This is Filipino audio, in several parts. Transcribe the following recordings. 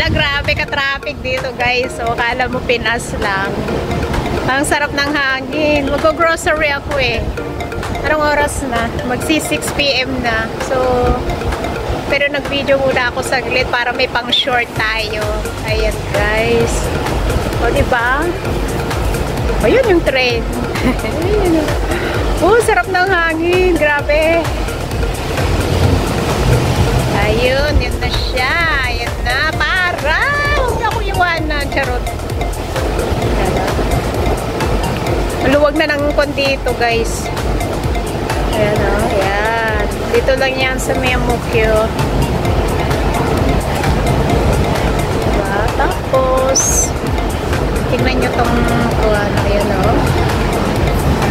Kaya grabe ka-traffic dito guys. So, akala mo Pinas lang. Ang sarap ng hangin. Mag-grocery ako eh. Anong oras na? Magsi 6 PM na. So, pero nag-video muna ako saglit para may pang-short tayo. Ayan guys. O, diba? Ayun yung train. Oh, sarap ng hangin. Grabe. Ayun, yun na siya. Ayan na. Para! Huwag na akong iwanan. Charot. Maluwag na ng dito guys. Ayan o. Ayan. Dito lang yan sa Miyamukyo. Diba? Tapos, tingnan nyo tong kuwan. Ayan o.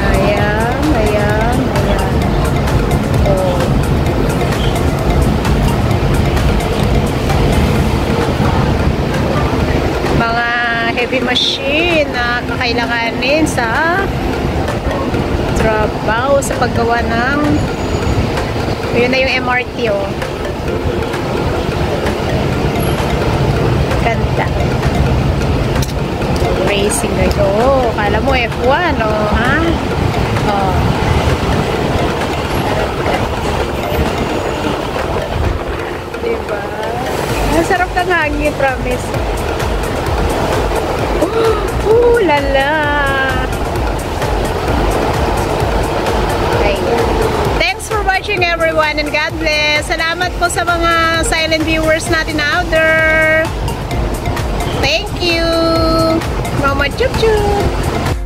Ayan. Ayan. Ayan. Oh. Mga heavy machine na kakailanganin sa trabaho, sa paggawa ng yun na yung MRT oh. Ganda. Racing na ito. Oh, kala mo F1 oh, ha? Oh. Diba? Ang sarap ng hangin, promise. Lala. Thanks for watching everyone and God bless. Salamat po sa mga silent viewers natin out there. Thank you. Mama chup chup.